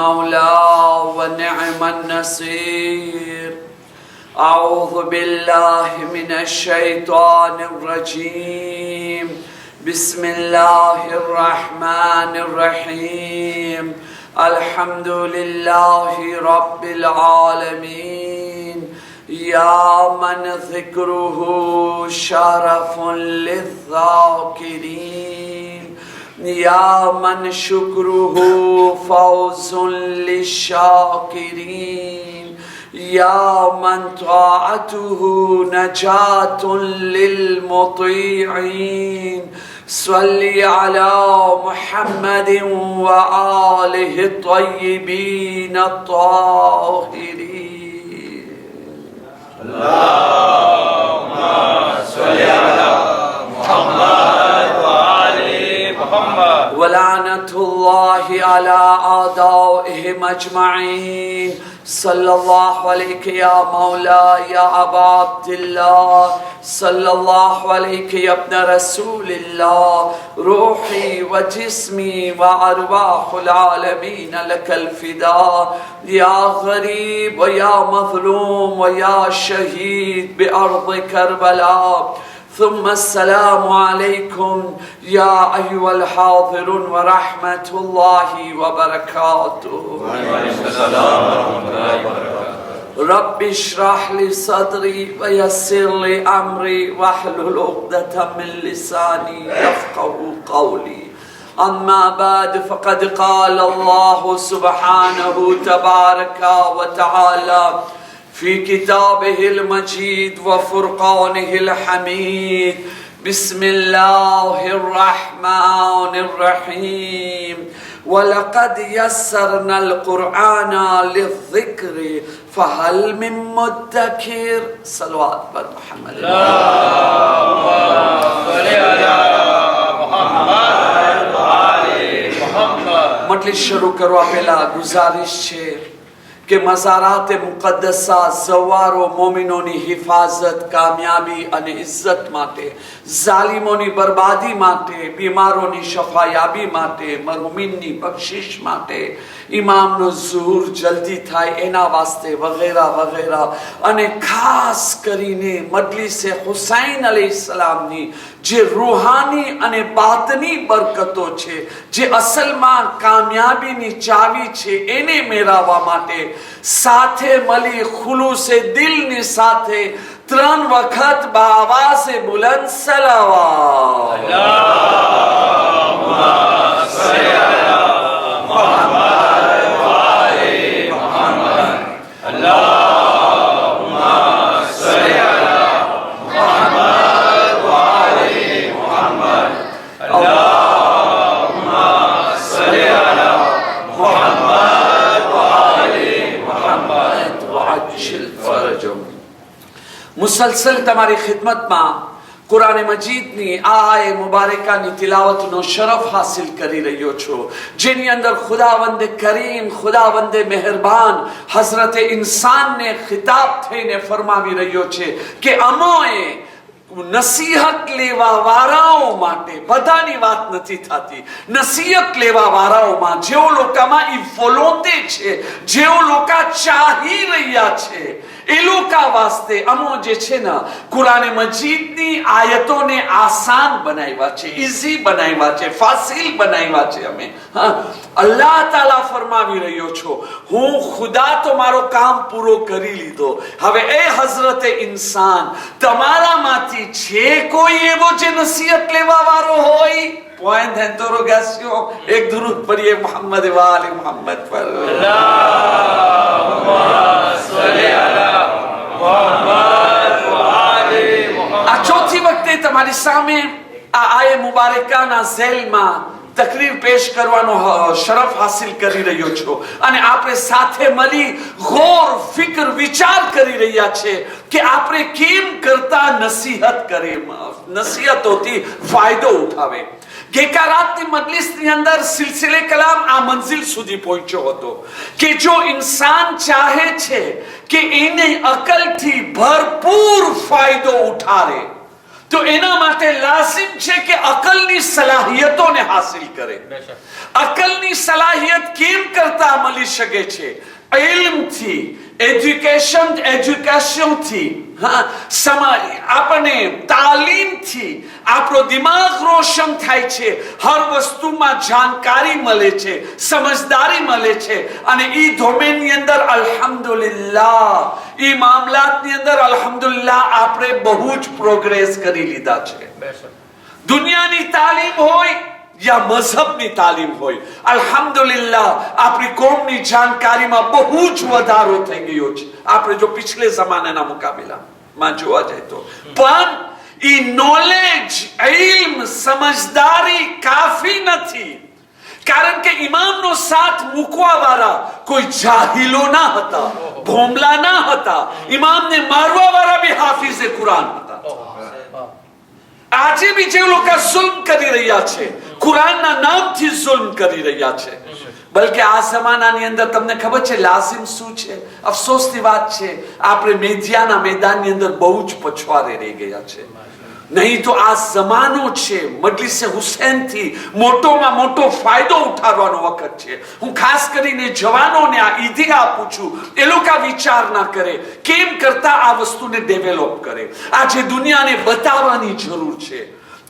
مولا ونعم النصير. أعوذ بالله من الشيطان الرجيم. بسم الله الرحمن الرحيم. الحمد لله رب العالمين. يا من ذكره شرف للذاكرين. يا من شكره فوز للشاكرين. يا من طاعته نجاة للمطيعين. صل على محمد وآله الطيبين الطاهرين. اللهم صل على محمد وآل محمد. ولعنة الله على أعدائهم أجمعين. صلى الله عليك يا مولاي يا أبا عبد الله. صلى الله عليك يا ابن رسول الله. روحي وجسمي وأرواح العالمين لك الفداء. يا غريب ويا مظلوم ويا شهيد بأرض كربلاء. ثم السلام عليكم يا أيها الحاضرون ورحمة الله وبركاته. وعليكم السلام ورحمة الله وبركاته. رب اشرح لي صدري ويسر لي أمري واحلل عقدة من لساني يفقه قولي. أما بعد فقد قال الله سبحانه تبارك وتعالى في كتابه المجيد وفرقانه الحميد. بسم الله الرحمن الرحيم. ولقد يسرنا القرآن للذكر فهل من مدكر. صلوات بر محمد. اللهم صل على محمد وآل محمد. મટલી શરૂ કરવા પહેલા ગુજારિશ છે કે મઝારાત મુકદ્દસા ઝવારો મોમિનોની હિફાજત, કામયાબી અને ઇજ્જત માટે, ઝાલિમોની બરબાદી માટે, બીમારોની શફાયાબી માટે, મરહુમીનની બક્ષિશ માટે, ઇમામનો ઝુહુર જલ્દી થાય એના વાસ્તે વગેરા વગેરા. અને ખાસ કરીને મજલિસે હુસૈન અલૈહિસ્સલામની જે રૂહાની અને બાતની બરકતો છે, જે અસલમાં કામયાબીની ચાવી છે, એને મેળવવા માટે સાથે મળી ખુલૂસે દિલની સાથે 3 વખત બાવાસે બુલંદ સલાવત. اللهم صل على محمد وآل محمد. اللهم صل على محمد وآل محمد. اللهم صل على محمد وآل محمد. وعجل فرجهم. મુસલસલ તમારી ખિદમતમાં કુરાન મજીદની આ મુબારકાની તિલાવતનો શરફ હાસિલ કરી રહ્યો છો, જેની અંદર ખુદાવંદ કરીમ, ખુદાવંદ મહેરબાન હઝરતે ઇન્સાનને ખિતાબ થઈને ફરમાવી રહ્યો છે કે અમોએ નસીહત લેવા વાળાઓ માટે, બધાની વાત નથી થતી, નસીહત લેવા વાળાઓમાં જેઓ લોકોમાં ઈ ફોલોતે છે, જેઓ લોકો ચાહી રહ્યા છે, એ લોકો વાસ્તે અમો જે છે ને કુરાન મજીદની આયતોને આસાન બનાવ્યા છે, ઈઝી બનાવ્યા છે, ફાસિલ બનાવ્યા છે. અમે અલ્લાહ તાલા ફરમાવી રહ્યો છો, હું ખુદા તો મારો કામ પૂરો કરી લીધો, હવે એ હઝરતે ઇન્સાન તમારામાંથી છે કોઈ એવો જે નસીહત લેવા વાળો હોય? પોઈન્ટ હે ઇન્ટરોગેશન. એક દરૂદ પઢિએ મોહમ્મદ વ આલે મોહમ્મદ પર. اللهم صل على محمد وآل محمد. આ ચોથી વખતે તમારી સામે આ આયે મુબારકાના ઝેલમાં તકરીર પેશ કરવાનો શરફ હાસિલ કરી રહ્યો છો, અને આપણે સાથે મળી ગૌર ફિકર વિચાર કરી રહ્યા છે કે આપણે કેમ કરતા નસીહત કરે, નસીહતોથી ફાયદો ઉઠાવે. ગઈકાલની મજલિસની અંદર સિલસિલે કલામ આ મંઝિલ સુધી પહોંચ્યો હતો કે જો ઇન્સાન ચાહે છે કે એને અકલથી ભરપૂર ફાયદો ઉઠાવે તો એના માટે લાઝિમ છે કે અકલની સલાહિયતોને હાસિલ કરે. અકલની સલાહિયત કેમ કરતા મળી શકે છે? ઇલ્મથી, એજ્યુકેશનથી, આપણને તાલીમથી આપણો દિમાગ રોશન થાય છે. હર વસ્તુમાં જાણકારી મળે છે, સમજદારી મળે છે. અને ઈ ડોમેનની અંદર અલ્હમ્દુલિલ્લાહ, ઈ મામલાતની અંદર અલ્હમ્દુલિલ્લાહ આપણે બહુ જ પ્રોગ્રેસ કરી લીધા છે. દુનિયાની તાલીમ હોય યા મઝહબની તાલીમ હોય, અલ્હમ્દુલિલ્લાહ આપણી કોમની જાણકારીમાં બહુ જ વધારો થઈ ગયો છે. આપણે જો પિછલે જમાનાના મુકાબલામાં જોવા જાય તો. પણ ઈ નોલેજ, ઇલ્મ, સમજદારી કાફી નથી. કારણ કે ઇમામનો સાથ મૂકવા વાળા કોઈ જાહિલો ના હતા, ભોમલા ના હતા. ઇમામને મારવા વાળા બી હાફિઝે કુરાન હતા. આજે બી જે લોકો જુલ્મ કરી રહ્યા છે, કુરાનના નામથી જુલ્મ કરી રહ્યા છે. બલકે આ જમાનાની અંદર તમને ખબર છે લાઝિમ શું છે? અફસોસની વાત છે, આપણે મેદિયાના મેદાનની અંદર બહુ જ પછવારે રહી ગયા છે. નહીં તો આ જમાનો છે મજલિસે હુસૈન થી મોટોમાં મોટો ફાયદો ઉઠાવવાનો વખત છે. હું ખાસ કરીને જવાનોને આ ઈદે આપું છું, એ લોકો વિચાર ના કરે કેમ કરતા આ વસ્તુને ડેવલપ કરે. આજે દુનિયાને બતાવવાની જરૂર છે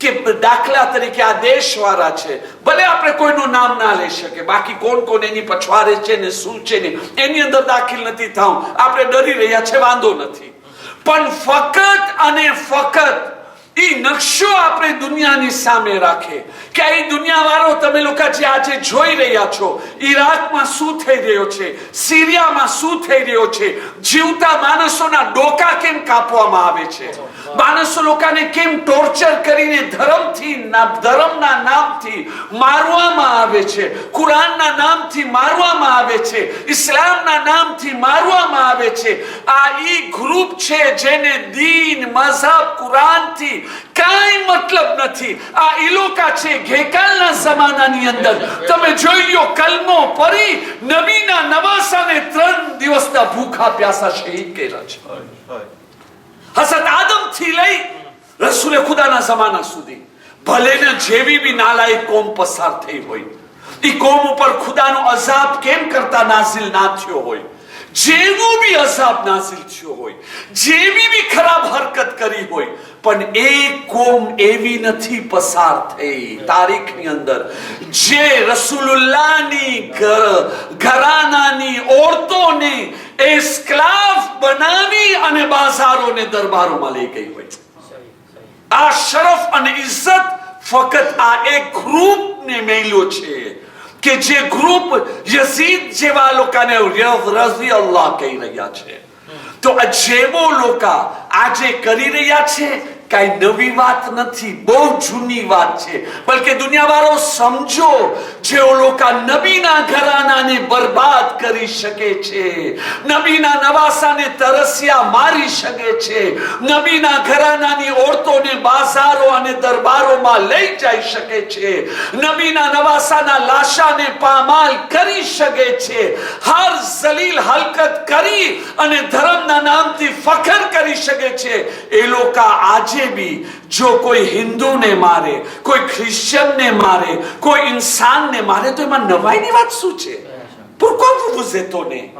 કે દાખલા તરીકે આ દેશવાળા છે, ભલે આપણે કોઈનું નામ ના લઈ શકે, બાકી કોણ કોણ એની પછવારે છે ને શું છે ને એની અંદર દાખલ નથી થાવ. આપણે ડરી રહ્યા છે, વાંધો નથી. પણ ફક્ત અને ફક્ત ઈ નકશો આપણે દુનિયાની સામે રાખે કે આ દુનિયાવાળો તમે લોકો જે આજે જોઈ રહ્યા છો, ઈરાકમાં શું થઈ રહ્યો છે, સિરિયામાં શું થઈ રહ્યો છે, જીવતા માણસોના ડોકા કેમ કાપવામાં આવે છે, માણસો લોકોને કેમ ટોર્ચર કરીને ધર્મના નામથી મારવામાં આવે છે, કુરાનના નામથી મારવામાં આવે છે, ઇસ્લામના નામથી મારવામાં આવે છે. આ ઈ ગ્રુપ છે જેને દીન, મઝહબ, કુરાનથી કાંઈ મતલબ નથી. આ ઇલોકા છે ગઈકાલના જમાનાની અંદર તમે જોઈ લો, કલમો પરી નબીના નવાસાને 3 દિવસના ભૂખા પ્યાસા શહીદ કર્યા છે. હઝરત આદમ થી લઈ રસૂલે ખુદાના જમાના સુધી ભલે ને જેવી બી નાલાયક કોમ પસાર થઈ હોય, ઈ કોમ ઉપર ખુદાનો અઝાબ કેમ કરતા નાઝિલ ના થયો હોય, જેવું બી અઝાબ નાઝિલ થયો હોય, જેવી બી ખરાબ હરકત કરી હોય, પણ એક કોમ એવી નથી પસાર થઈ તારીખની અંદર જે રસૂલુલ્લાહની ઘરાનાની ઓરતોને એસ્ક્લાવ બનાવી અને બાજારોને દરબારોમાં લઈ ગઈ હોય. આ શરફ અને ઇજ્જત ફક્ત આ એક ગ્રુપને મેલ્યો છે કે જે ગ્રુપ યઝીદ જેવા લોકોને રઝી અલ્લાહ કહી રહ્યા છે. તો આ જેવો લોકો આજે કરી રહ્યા છે કઈ નવી વાત નથી, બહુ જૂની વાત છે. બલકે દુનિયાવાળો સમજો, જેઓ લોકો નબીના ઘરાનાને બરબાદ કરી શકે છે, નબીના નવાસાને તરસ્યા મારી શકે છે, નબીના ઘરાનાની ઓરતોને બાજારો અને દરબારોમાં લઈ જઈ શકે છે, નબીના નવાસાના લાશાને પામાલ કરી શકે છે, હર જલીલ હરકત કરી અને ધર્મના નામથી ફખર કરી શકે છે. એ લોકો આજે भी जो कोई हिंदू ने मारे, कोई क्रिश्चियन ने मारे, कोई इंसान ने मारे, तो एમાં નવાઈની વાત શું છે? pourquoi vous vous étonnez?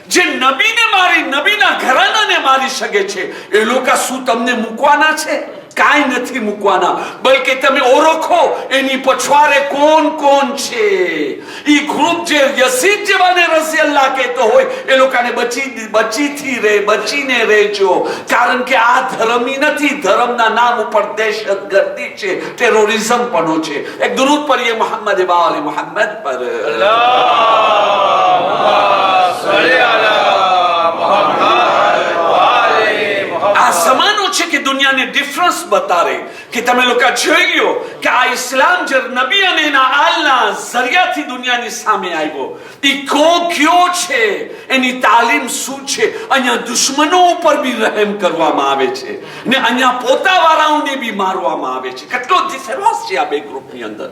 જે નબીને મારી, નબીના ઘરાનાને મારી શકે છે, એ લોકો શું તમને મૂકવાના છે? કાઈ નથી મૂકવાના. બલકે તમે ઓળખો એની પછવારે કોણ કોણ છે. ઈ ગ્રુપ જે યઝીદ જેવાને રઝી અલ્લાહ કહેતો હોય, એ લોકોને બચીને રહેજો. કારણ કે આ ધર્મની નથી, ધર્મના નામ ઉપર દહેશતગર્દી છે, ટેરરિઝમ પણ છે. એક દરૂદ પઢીએ મોહમ્મદ વાલે મોહમ્મદ પર. આ જમાનો છે કે દુનિયાને ડિફરન્સ બતાવે કે તમે લોકો જોઈ લ્યો કે આ ઇસ્લામ જે નબી અને એના આલના ઝરિયાથી દુનિયાની સામે આવ્યો, એ કયો છે, એની તાલીમ શું છે. અહીંયા દુશ્મનો ઉપર બી રહેમ કરવામાં આવે છે ને અહીંયા પોતાવાળાઓને બી મારવામાં આવે છે. કેટલો ડિફરન્સ છે આ બે ગ્રુપની અંદર.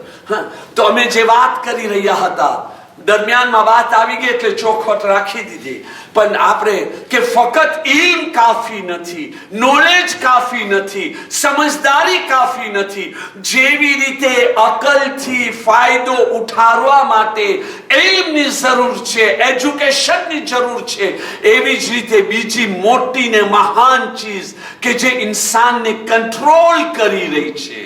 તો અમે જે વાત કરી રહ્યા હતા દરમિયાનમાં વાત આવી ગઈ એટલે ચોખવટ રાખી દીધી. પણ આપણે કે ફક્ત ઇલ્મ કાફી નથી, નોલેજ કાફી નથી, સમજદારી કાફી નથી. જેવી રીતે અકલથી ફાયદો ઉઠાવવા માટે ઇલ્મની જરૂર છે, એજ્યુકેશનની જરૂર છે, એવી જ રીતે બીજી મોટી ને મહાન ચીજ કે જે ઇન્સાનને કંટ્રોલ કરી રહી છે,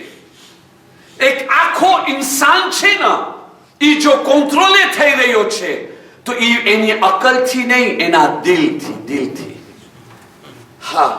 એક આખો ઇન્સાન છે ને, એ જો કંટ્રોલે થઈ રહ્યો છે તો એની અકલથી નહીં, એના દિલથી. હા,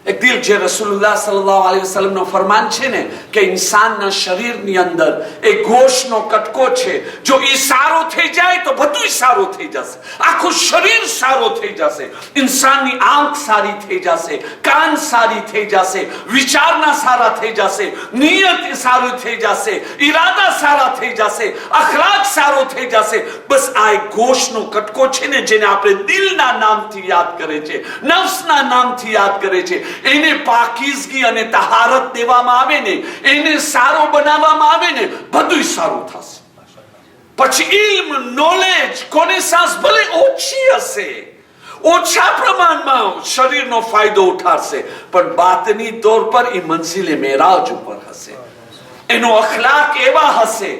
એક દિલ જે રસૂલુલ્લાહ સલ્લલ્લાહુ અલૈહિ વસલ્લમનો ફરમાન છે ને કે ઇન્સાનના શરીરની અંદર એક ગોશનો કટકો છે, જો એ સારો થઈ જાય તો બધું સારું થઈ જશે, આખું શરીર સારું થઈ જશે. ઇન્સાનની આંખ સારી થઈ જશે, કાન સારી થઈ જશે, વિચારના સારા થઈ જશે, નિયત સારું થઈ જશે, ઈરાદા સારા થઈ જશે, અખલાક સારો થઈ જશે. બસ આ એક ગોશનો કટકો છે ને જેને આપણે દિલના નામથી યાદ કરે છે, નફ્સના નામથી યાદ કરે છે. એને પાકીઝગી અને તહારત દેવામાં આવે ને, એને સારો બનાવવામાં આવે ને, બધું સારું થશે. પછી ઇલ્મ, નોલેજ, કોનેસાસ ભલે ઓછી હશે, ઓછા પ્રમાણમાં શરીરનો ફાયદો ઉઠાડશે, પણ બાતની તौर પર એ મંઝિલે મેરાજ ઉપર હશે. એનો અખલાક એવા હશે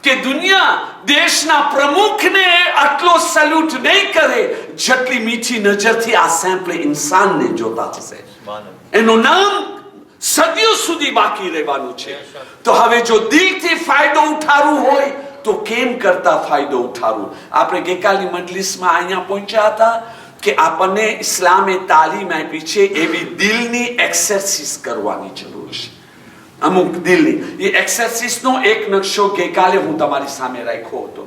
કે દુનિયા દેશના પ્રમુખને આટલો સલ્યુટ નહીં કરે જેટલી મીઠી નજરથી આ સેમ્પલ ઇન્સાનને જોતા હશે. એનું નામ સદીઓ સુધી બાકી રહેવાનું છે. તો હવે જો દિલથી ફાયદો ઉઠાવવું હોય તો કેમ કરતા ફાયદો ઉઠાવવું? આપણે ગઈકાલની મજલિસમાં અહીંયા પહોંચ્યા હતા કે આપણને ઇસ્લામે તાલીમ આપી છે એવી દિલની એક્સરસાઇઝ કરવાની જરૂર છે. અમુક દિલની એ એક્સરસાઇઝનો એક નકશો ગઈકાલે હું તમારી સામે રાખ્યો હતો.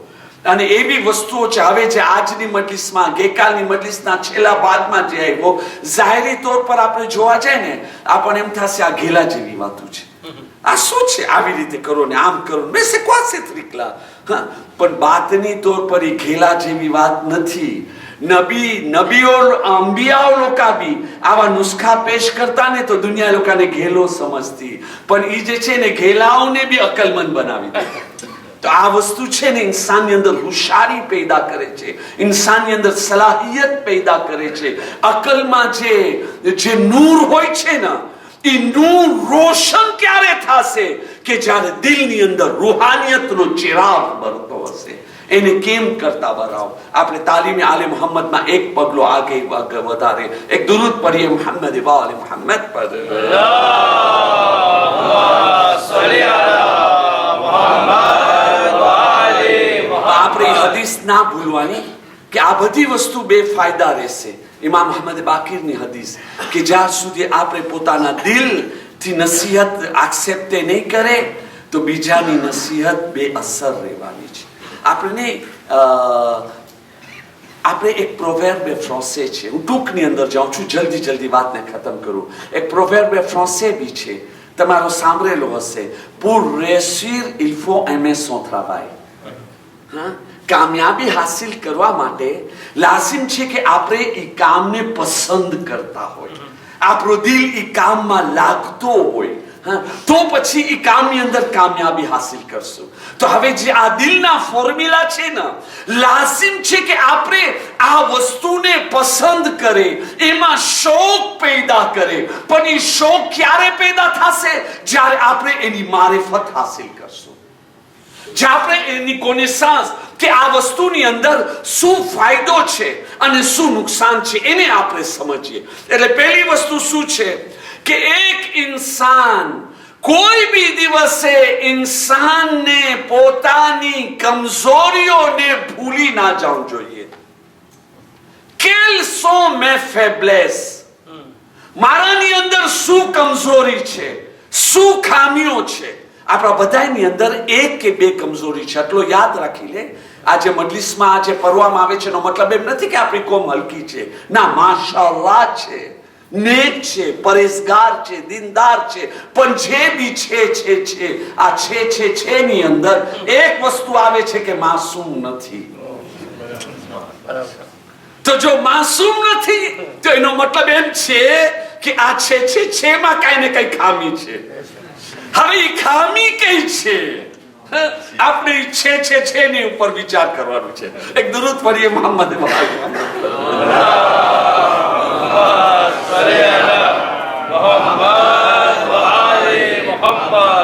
અને એવી વસ્તુઓ છે હવે જે આજની મજલિસમાં, ગઈકાલની મજલિસના છેલ્લા ભાગમાં જે આવ્યો, જાહેરી તौर પર આપણે જોવા જાય ને આપણને એમ થશે આ ઘેલા જેવી વાતો છે, આ શું છે, આવી રીતે કરો ને આમ કરો ને સે ક્વા સે ત્રિકલા. પણ બાતની તौर પર એ ઘેલા જેવી વાત નથી. નબીઓ અંબિયાઓ લોકો બી આવા નુસ્ખા પેશ કરતા ને તો દુનિયા લોકોને ઘેલો સમજતી, પણ એ જે છે ને ઘેલાઓને બી અકલમંદ બનાવી દે. તો આ વસ્તુ છે ને ઇન્સાનની અંદર હોશિયારી પેદા કરે છે, ઇન્સાનની અંદર સલાહિયત પેદા કરે છે. અકલમાં જે નૂર હોય છે ને એ નૂર રોશન ક્યારે થશે કે જ્યારે દિલની અંદર રૂહાનિયતનો ચિરાગ બળતો હશે. એને કેમ કરતા બરાવ આપણે તાલીમે આલે મોહમ્મદમાં એક પગલો આગે વધારે એક દુરૂદ પઢીએ મુહમ્મદ વ આલે મોહમ્મદ પર. આપણે હદીસ ના ભૂલવાની કે આ બધી વસ્તુ બે ફાયદા રહેશે. ઇમામ અહમદ બાકીરની હદીસ કે જ્યાં સુધી આપણે પોતાના દિલથી નસીહત એક્સેપ્ટ નહીં કરે તો બીજાની નસીહત બે અસર રહેવાની છે. આપણે એક પ્રોવેર્બ ફ્રાન્સે છે, હું ટૂંકની અંદર જાઉં છું, જલ્દી વાતને ખતમ કરું. એક પ્રોવેર્બ ફ્રાન્સે બી છે, તમારો સાંભળેલો હશે, pour réussir il faut aimer son travail. કામયાબી હાસિલ કરવા માટે લાઝિમ છે કે આપણે એ કામને પસંદ કરતા હોય, આપણો દિલ એ કામમાં લાગતો હોય, તો પછી એ કામની અંદર કામયાબી હાસિલ કરશું. તો હવે જે આ દિલના ફોર્મ્યુલા છે ને, લાઝિમ છે કે આપણે આ વસ્તુને પસંદ કરે, એમાં શોખ પેદા કરે. પણ એ શોખ ક્યારે પેદા થશે? જ્યારે આપણે એની મારિફત હાસિલ કરશું, જે આપણે એની કોનેસાસ કે આ વસ્તુની અંદર શું ફાયદો છે અને શું નુકસાન છે એને આપણે સમજીએ. એટલે પહેલી વસ્તુ શું છે કે એક ઇન્સાન કોઈ બી દિવસે ઇન્સાનને પોતાની કમજોરીઓને ભૂલી ના જવું જોઈએ. Quelles sont mes faiblesses? મારાની અંદર શું કમજોરી છે, શું ખામીઓ છે? આપણા બધાની અંદર એક કે બે કમજોરી છે, એટલો યાદ રાખી લે. આજે મજલિસમાં આજે પઢવામાં આવે છે એનો મતલબ એમ નથી કે આપણી કોમ હલકી છે, ના, માશાઅલ્લાહ છે, નેક છે, પરેશગાર છે, દીનદાર છે. પણ જે બી છે આ છે ની અંદર એક વસ્તુ આવે છે કે માસૂમ નથી. તો જો માસૂમ નથી તો એનો મતલબ એમ છે કે આ છે માં કઈ ને કઈ ખામી છે. હવે એ ખામી કઈ છે? આપણે છે ની ઉપર વિચાર કરવાનું છે. એક દુરૂદ પઢીએ Mohammad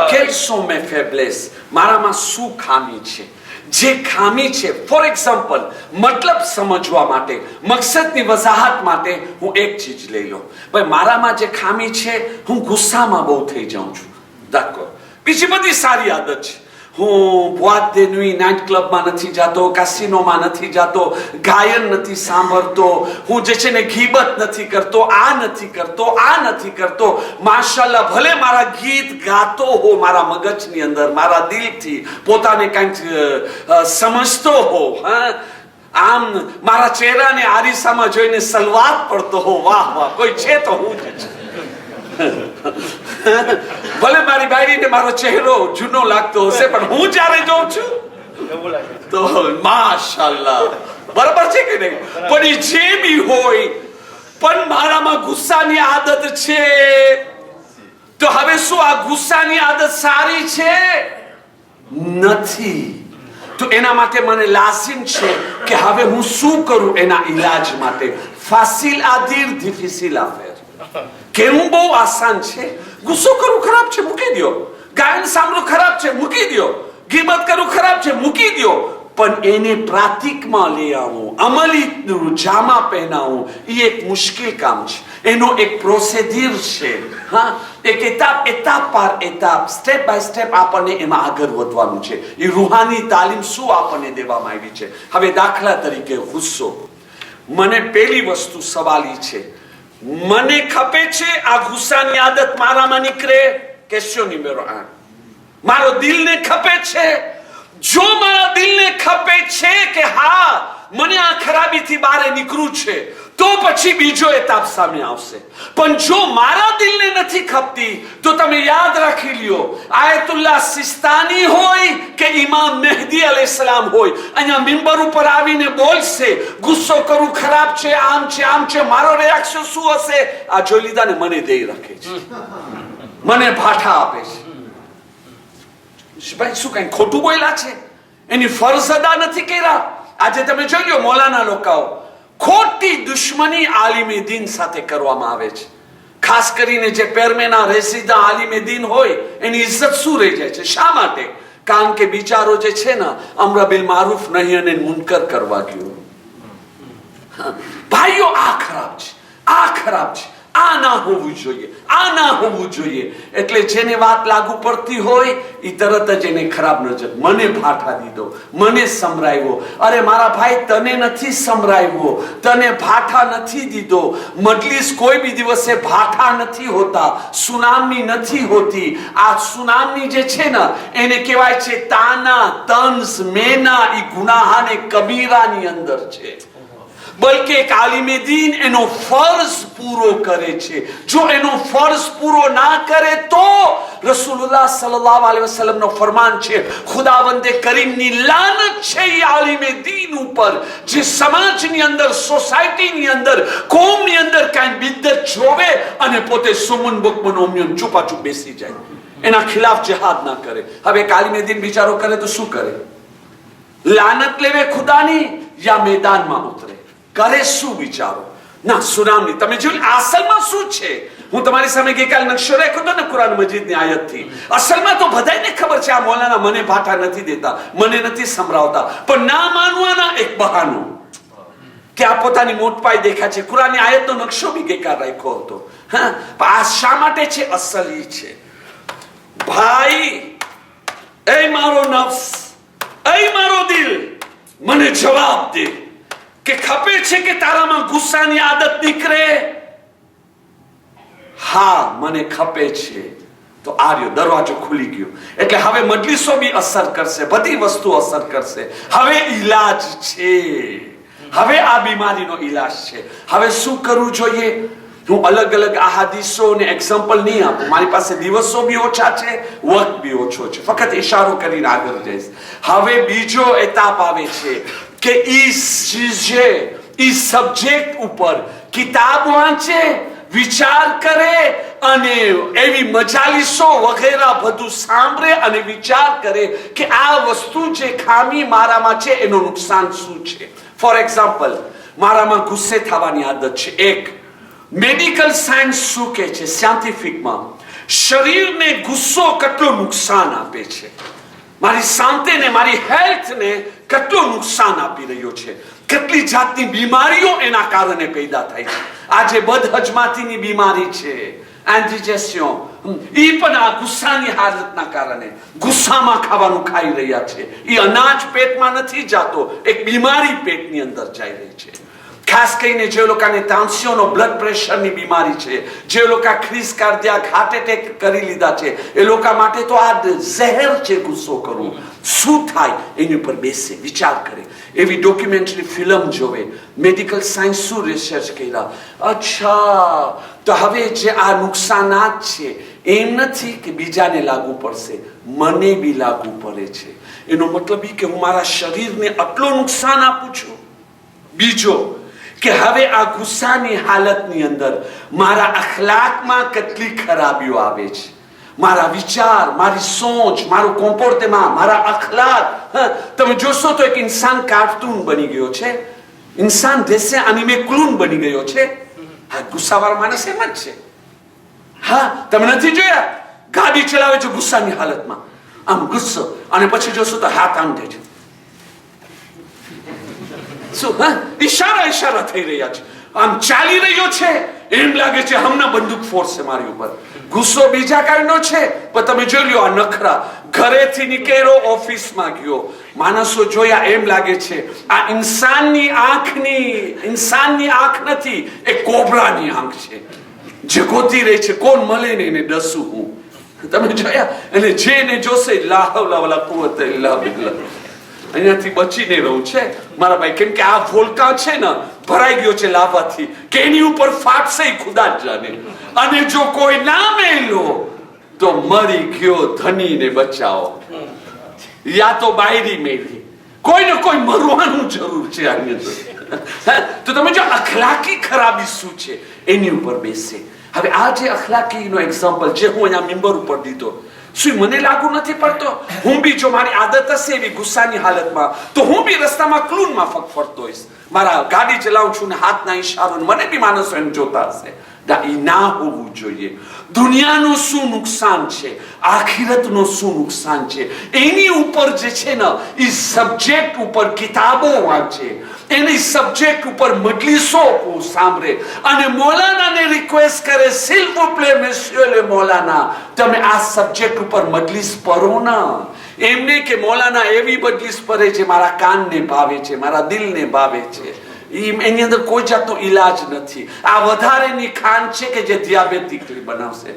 Quelles sont mes faiblesses? મારામાં શું ખામી છે? જે ખામી છે, ફોર એક્ઝામ્પલ, મતલબ સમજવા માટે, મકસદની વજાહત માટે હું એક ચીજ લઈ લો. ભાઈ, મારામાં જે ખામી છે, હું ગુસ્સામાં બહુ થઈ જાઉં છું. d'accord. બીજી બધી સારી આદત છે. હું બોîte de nuit, નાઇટ ક્લબમાં નથી જાતો, કાસિનોમાં નથી જાતો, ગાયન નથી સાંભળતો, હું જે છે ને ગીબત નથી કરતો, આ નથી કરતો. માશાલ્લાહ, ભલે મારા ગીત ગાતો હો મારા મગજની અંદર, મારા દિલથી પોતાને કંઈક સમજતો હો, આમ મારા ચહેરાને આરીસામાં જોઈને સલવાત પડતો હો, વાહ વાહ, કોઈ છે તો હું જ છું. ભલે મારી બાયડીને મારો ચહેરો જૂનો લાગતો હશે, પણ હું જ્યારે જોઉં છું તો માશાલ્લાહ, બરાબર છે કે નહીં? પણ એ જે બી હોય, પણ મારામાં ગુસ્સાની આદત છે. તો હવે શું આ ગુસ્સાની આદત સારી છે? નથી. તો એના માટે મને લાઝિમ છે કે હવે હું શું કરું એના ઈલાજ માટે. ફાસિલ આદિર ડિફિસિલ આફેર. કેવું બહુ આસાન છે. ગુસ્સો કરવું ખરાબ છે, મૂકી દો. ગાયન સાંભળવું ખરાબ છે, મૂકી દો. ગીબત કરવું ખરાબ છે, મૂકી દો. પણ એને પ્રાતિકમાં લઈ આવું, અમલી જામા પહેનાવું, એ એક મુશ્કેલ કામ છે. એનો એક પ્રોસિજર છે. હા, એક એતાપ પર એતાપ, સ્ટેપ બાય સ્ટેપ આપણને એમાં આગળ વધવાનું છે. એ રૂહાની તાલીમ શું આપણને દેવામાં આવી છે. હવે દાખલા તરીકે ગુસ્સો. મને પેલી વસ્તુ સવાલ છે, મને ખપે છે આ ગુસ્સાની આદત મારામાં નીકળે? Question number 8. મારો દિલને ખપે છે? જો મારા દિલને ખપે છે કે હા મને આ ખરાબીથી બહાર નીકળવું છે, તો પછી બીજો એતાપ સામે આવશે. પણ જો મારા દિલને નથી ખપતી, તો તમે યાદ રાખી લ્યો, આયતુલ્લાહ સિસ્તાની હોય કે ઇમામ મહેદી અલૈહિસ્સલામ હોય, અહીંયા મિંબર ઉપર આવીને બોલશે ગુસ્સો કરવું ખરાબ છે, આમ છે, મારો રિએક્શન શું હશે? આ જોઈ લીધા ને મને દઈ રાખે છે, મને ભાઠા આપે છે. ભાઈ, શું કઈ ખોટું બોલ્યા છે? એની ફરજ અદા નથી કર્યા. આજે તમે જોઈ લો, મૌલાના લોકાઓ ખોટી દુશ્મની આલિમે દીન સાથે કરવામાં આવે છે. ખાસ કરીને જે પેરમેના રેસીદા આલિમે દીન હોય, એની ઇજ્જત શું રહી જાય છે? શા માટે? કારણ કે બિચારો જે છે ને, અમર બિલ મારૂફ નહી અને મુનકર કરવા ગયો. ભાઈઓ, આ ખરાબ છે, આ ના હોવું જોઈએ. એટલે જેને વાત લાગુ પડતી હોય એ તરત જ એને ખરાબ નજર. મને ભાઠા દીધો, મને સમરાવ્યો. અરે મારા ભાઈ, તને નથી સમરાવ્યો, તને ભાઠા નથી દીધો. મજલિસ કોઈ બી દિવસે ભાઠા નથી હોતા, સુનામી નથી હોતી. આ સુનામી જે છે ને, એને કહેવાય છે તાના, તંઝ, મેના. એ ગુનાહાને કબીરાની અંદર છે. બલકે એક આલિમે દીન એનો ફર્જ પૂરો કરે છે. જો એનો ફર્જ પૂરો ના કરે તો રસૂલુલ્લાહ સલ્લલ્લાહુ અલૈહિ વસલ્લમ નો ફરમાન છે, ખુદાવંદે કરીમની લાનત છે એ આલિમે દીન ઉપર જે સમાજની અંદર, સોસાયટીની અંદર, કોમની અંદર કાંઈ બિદ્દત જોવે અને પોતે સુમન બુકમન ઓમિયન ચૂપાચૂપ બેસી જાય, એના ખિલાફ જિહાદ ના કરે. હવે એક આલિમે દીન બિચારો કરે તો શું કરે? લાનત લેવે ખુદાની યા મેદાનમાં ઉતરે? કરે શું બિચારો? ના, સુનામની. તમે જોયું અસલમાં શું છે? હું તમારી સામે ગઈકાલ નકશો રાખ્યો હતો ને કુરાન મજીદની આયતથી. અસલમાં તો બધાને ખબર છે આ મૌલાના મને ભાઠા નથી દેતા, મને નથી સંભળાવતા, પણ ના માનવાના એક બહાનું કે આ પોતાની મોટપાઈ દેખાય છે. કુરાનની આયતનો નકશો બી ગઈકાલ રાખ્યો હતો. હા, આ શા માટે છે? અસલ ઈ છે, ભાઈ, એ મારો નફ્સ, એ મારો દિલ, મને જવાબ દે કે ખપે છે કે તારામાં ગુસ્સાની આદત નીકળે? હા, મને ખપે છે. તો આર્યો દરવાજો ખુલી ગયો. એટલે હવે મજલિસો બી અસર કરશે, બધી વસ્તુ અસર કરશે. હવે ઈલાજ છે, હવે આ બીમારીનો ઈલાજ છે. હવે શું કરવું જોઈએ? હું અલગ અલગ અહાદીસો ને એક્ઝામ્પલ નહીં આપું, મારી પાસે દિવસો બી ઓછા છે, વખત બી ઓછો છે, ફક્ત ઇશારો કરીને આગળ જઈશ. હવે બીજો એતાપ આવે છે કે ઈ સબ્જેક્ટ ઉપર કિતાબ વાંચે, વિચાર કરે, અને એવી મજાલીસો વગેરે બધું સાંભળે અને વિચાર કરે કે આ વસ્તુ જે ખામી મારામાં છે એનું નુકસાન શું છે. ફોર એક્ઝામ્પલ, મારામાં ગુસ્સે થવાની આદત છે. એક મેડિકલ સાયન્સ શું કહે છે, સાયન્ટિફિકમાં શરીરને ગુસ્સો કેટલું નુકસાન આપે છે, મારી શાંતિને, મારી હેલ્થને કેટલું નુકસાન આપી રહ્યો છે, કેટલી જાતની બીમારીઓ એના કારણે પેદા થાય છે. આજે બદહજમાતીની બીમારી છે, એન્ટિજેસિયો, એ પણ આ ગુસ્સાની હાલતના કારણે ગુસ્સામાં ખાવાનું ખાઈ રહ્યા છે. એ અનાજ પેટમાં નથી જાતો, એક બીમારી પેટની અંદર જઈ રહી છે. ખાસ કરીને જે લોકોને તાંસીઓનો બ્લડ પ્રેશરની બીમારી છે, જે લોકો ક્રીસ કાર્ડિયાક હાર્ટ એટેક કરી લીધા છે, એ લોકો માટે તો આ ઝેર છે ગુસ્સો કરવું. શું થાય એની ઉપર બેસે, વિચાર કરે, એવી ડોક્યુમેન્ટરી ફિલ્મ જોવે, મેડિકલ સાયન્સ શું રિસર્ચ કર્યા. અચ્છા, તો હવે જે આ નુકસાનાત છે એમ નથી કે બીજાને લાગુ પડશે, મને બી લાગુ પડે છે. એનો મતલબ એ કે હું મારા શરીરને આટલું નુકસાન આપું છું. બીજો કે હવે આ ગુસ્સાની હાલતની અંદર મારા અખલાકમાં કેટલી ખરાબીઓ આવે છે, મારા વિચાર, મારી સોચ, મારું કોમ્પોર્ટેમાં, મારા અખલાક. તમે જોશો તો એક ઇન્સાન કાર્ટૂન બની ગયો છે, ઇન્સાન દેશે એનિમે ક્લૂન બની ગયો છે. હા, ગુસ્સાવાળો માણસ એમ જ છે. હા, તમે નથી જોયા, ગાડી ચલાવે છે ગુસ્સાની હાલતમાં, આમ ગુસ્સો, અને પછી જોશો તો હાથ આમ દે છે. શું? ઈશારા થઈ રહ્યા છે, આમ ચાલી રહ્યો છે, એમ લાગે છે હમણાં બંદૂક ફોડશે મારી ઉપર. ગુસ્સો બીજા કારણનો છે, પણ તમે જોઈ લો આ નખરા. ઘરેથી નીકળ્યો, ઓફિસમાં ગયો, માણસો જોયા, એમ લાગે છે આ ઇન્સાનની આંખ નથી, એ કોબરાની આંખ છે, જે ગોતી રહી છે કોણ મળે ને એને ડસું હું. તમે જોયા, અને જે એને જોશે લા હૌલા વલા કુવત ઇલ્લા બિલ્લાહ, અહીંયાથી બચીને રહું છે મારા ભાઈ, કેમ કે આ વોલ્કા છે ને ભરાઈ ગયો છે લાવાથી, કે એની ઉપર ફાટશે ખુદા જ જાણે. અને જો કોઈ ના મેલો તો મરી ગયો, ધનીને બચાવો, યા તો બાયરી મેલી, કોઈને કોઈ મરવાનું જરૂર છે આની અંદર. તો તમે જો અખલાકી ખરાબી શું છે એની ઉપર બેસે. હવે આ જે અખલાકીનો એક્ઝામ્પલ જે હું અહીંયા મેમ્બર ઉપર દીધો, શું મને લાગુ નથી પડતો? હું બી જો મારી આદત હશે એવી ગુસ્સાની હાલતમાં, તો હું બી રસ્તામાં ક્લૂનમાં ફરતો હોઈશ, મારા ગાડી ચલાવું છું ને હાથના ઈશારો, મને બી માણસો એમ જોતા હશે. એ ના હોવું જોઈએ. દુનિયાનું શું નુકસાન છે, આખિરતનું શું નુકસાન છે, એની ઉપર જે છે ને એ સબ્જેક્ટ ઉપર કિતાબો વાંચે, એની સબ્જેક્ટ ઉપર મજલિસો સાંભળે, અને મૌલાનાને રિક્વેસ્ટ કરે, seal vous plaît monsieur le Maulana, તમે આ સબ્જેક્ટ ઉપર મજલિસ પઢો ના. એમને કે મૌલાના એવી મજલિસ પઢે છે મારા કાનને ભાવે છે, મારા દિલને ભાવે છે, એની અંદર કોઈ જાતનો ઈલાજ નથી. આ વધારેની ખાંડ છે કે જે ડિયાબેટિક બનાવશે.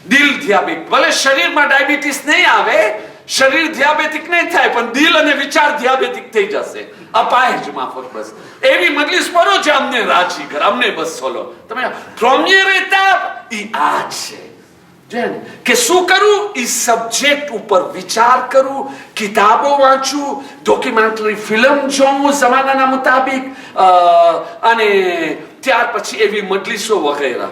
દિલ ડિયાબેટિક, ભલે શરીરમાં ડાયાબિટીસ નહીં આવે, શરીર ડિયાબેટિક નહીં થાય, પણ દિલ અને વિચાર ડિયાબેટિક થઈ જશે. અપાય જ માફક. બસ એવી મજલિસ પઢો છે અમને રાજી કર, અમને બસ સોલો. તમે પ્રોમિયર એતાપ ઈ આ છે કે શું કરું, એ સબ્જેક્ટ ઉપર વિચાર કરું, કિતાબો વાંચું, ડોક્યુમેન્ટરી ફિલ્મ જોઉં જમાનાના મુતાબિક, અને ત્યાર પછી એવી મજલિસો વગેરે.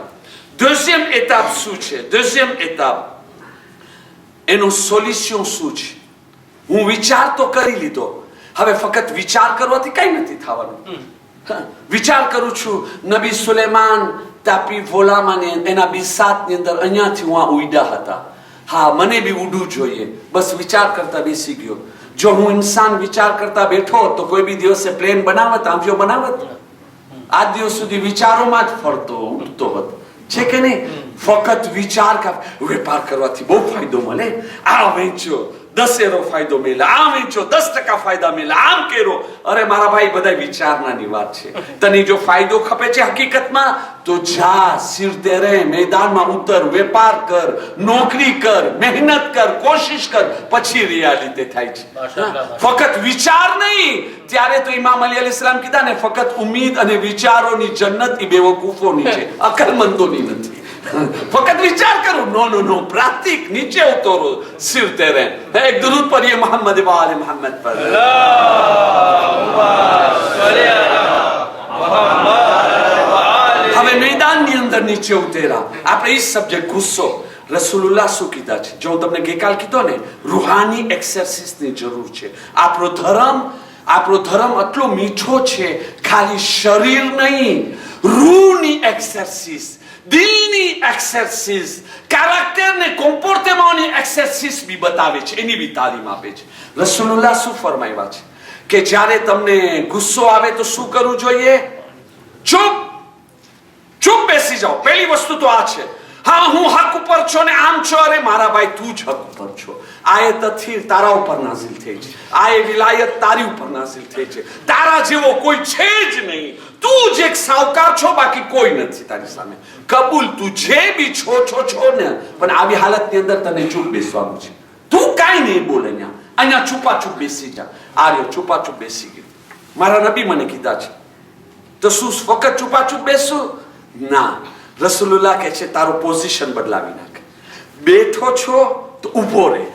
દeuxième étape શું છે? deuxième étape એનો સોલ્યુશન શું છે? હું વિચાર તો કરી લીધો, હવે ફક્ત વિચાર કરવાથી કઈ નથી થવાનું. વિચાર કરું છું નબી સુલેમાન તાપી વોલામાં એના બિસાતની અંદર અહીંયાથી હું ઉડ્યા હતા. હા, મને બી ઉડવું જોઈએ. બસ વિચાર કરતા બેસી ગયો. જો હું ઇન્સાન વિચાર કરતા બેઠો તો કોઈ બી દિવસે પ્લેન બનાવત, આમજો બનાવત. આજ દિવસ સુધી વિચારોમાં જ ફરતો ઉડતો હતો, છે કે નહીં? ફક્ત વિચાર વેપાર કરવાથી બહુ ફાયદો મળે. આ વેચો 10 ફાયદો મેળે, આમ વેચો 10% ફાયદા મેળે, આમ કેરો. અરે મારા ભાઈ, બધા વિચારનાની વાત છે. તને જો ફાયદો ખપે છે હકીકતમાં, તો જા, સિર તેરે, મેદાનમાં ઉતર, વેપાર કર, નોકરી કર, મહેનત કર, કોશિશ કર, પછી રિયાલિટી થાય છે. ફક્ત વિચાર નહીં. ત્યારે તો ઇમામ અલી અલૈહિસ્સલામ કીધા ને, ફક્ત ઉમ્મીદ અને વિચારોની જન્નત એ બેવકૂફોની છે, અકલમંદોની નથી. ફક્ત વિચાર કરો. નો નો નો, પ્રાતિક નીચે ઉતરો, સિર તેરે. એક દરૂદ પढ़िए मोहम्मद वाले मोहम्मद पर. હવે મેદાનની અંદરની નીચે ઉતર્યા. આપણે એ સબ્જેક્ટ ગુસ્સો રસૂલુલ્લાહ શું કીધા છે? જો તમને ગઈકાલ કીધો ને, રૂહાની એક્સરસાઇઝની જરૂર છે. આપણો ધર્મ એટલો મીઠો છે, ખાલી શરીર નહીં, રૂહની એક્સરસાઇઝ, દિલની એક્સરસાઇઝ, કેરેક્ટર ને કોમ્પોર્ટેમેન્ટની એક્સરસાઇઝ બી બતાવે છે, એની બી તાલીમ આપે છે. રસૂલુલ્લાહ શું ફરમાવ્યા છે કે જ્યારે તમને ગુસ્સો આવે તો શું કરવું જોઈએ? ચૂપ બેસી જાઓ. પહેલી વસ્તુ તો આ છે. હા, હું હક ઉપર છો ને આમ છો. અરે મારા ભાઈ, તું જ હક ઉપર છો. આયત તથીર તારા ઉપર નાઝિલ થઈ છે. આ વિલાયત તારી ઉપર નાઝિલ થઈ છે. તારા જેવો કોઈ છે જ નહીં. તું જ એક સાવકાર છો, બાકી કોઈ નથી તારી સામે. કબૂલ, તું જે બી છો ને, પણ આવી હાલતની અંદર તને ચૂપ બેસવાનું છે. તું કાંઈ નહીં બોલે. અહીંયા છુપા બેસી જા. આર્યો છુપા બેસી ગયો. મારા નબી મને કીધા છે. તો શું ફક્ત છુપા બેસું? ના, રસૂલુલ્લાહ કહે છે તારો પોઝિશન બદલાવી નાખ. બેઠો છો તો ઊભો રહે,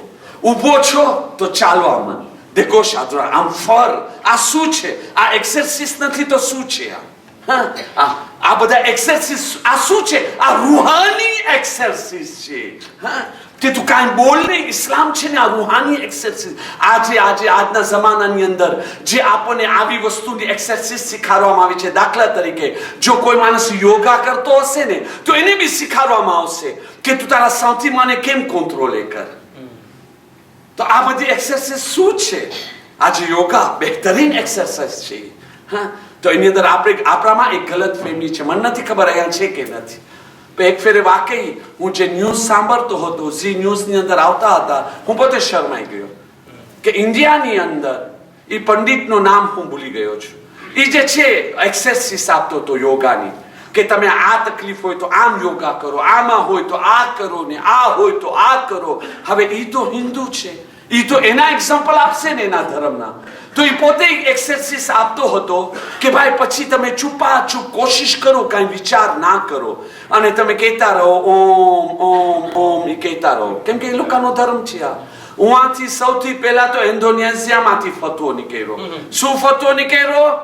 ઊભો છો તો ચાલવા મન. દેખો શાદરા, આમ ફર. આ શું છે? આ એક્સરસાઇઝ નથી તો શું છે? આ બધા એક્સરસાઇઝ આ શું છે? આ રૂહાની એક્સરસાઇઝ છે. કે તું કાંઈ બોલ નહીં. ઇસ્લામ છે ને આ રૂહાની એક્સરસાઇઝ. આજના જમાનાની અંદર જે આપણને આવી વસ્તુની એક્સરસાઇઝ શીખવાડવામાં આવી છે. દાખલા તરીકે, જો કોઈ માણસ યોગા કરતો હશે ને, તો એને બી શીખવાડવામાં આવશે કે તું તારા સાંતિમાને કેમ કંટ્રોલે કર. તો આ બધી એક્સરસાઇઝ શું છે? આજે યોગા બહેતરીન એક્સરસાઇઝ છે. તો એની અંદર આપણામાં એક ગલત ફહેમી છે. મને નથી ખબર અહીંયા છે કે નથી. એક ફેરે વાકઈ હું જે ન્યૂઝ સાંભળતો હતો, ઝી ન્યૂઝની અંદર આવતા હતા, હું પોતે શરમાઈ ગયો કે ઇન્ડિયાની અંદર એ પંડિતનું નામ હું ભૂલી ગયો છું. એ જે છે એક્સરસાઇઝ આપતો હતો યોગાની, કે તમે આ તકલીફ હોય તો આમ યોગા કરો, આમાં હોય તો આ કરો ને આ હોય તો આ કરો. હવે એ તો હિન્દુ છે, એ તો એના એક્ઝામ્પલ આપશે ને એના ધર્મના. તો એ પોતે એક્સરસાઇઝ આપતો હતો કે ભાઈ પછી તમે ચૂપ કોશિશ કરો, કાંઈ વિચાર ના કરો, અને તમે કહેતા રહો ઓમ ઓમ ઓમ. એ કહેતા રહો, કેમ કે એ લોકોનો ધર્મ છે. ઉहाँથી સૌથી પહેલા તો ઇન્ડોનેશિયામાંથી ફતવો નીકળ્યો. શું ફતવો નીકળ્યો?